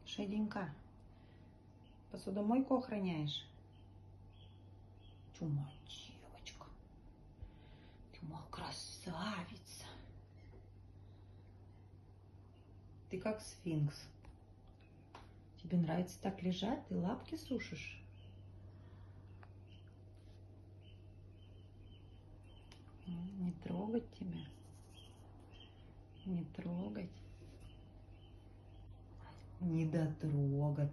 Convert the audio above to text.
Шеденька. Посудомойку охраняешь? Чума, девочка. Ты моя красавица. Ты как сфинкс. Тебе нравится так лежать? Ты лапки сушишь? Не трогать тебя. Не трогать. Не дотрогать.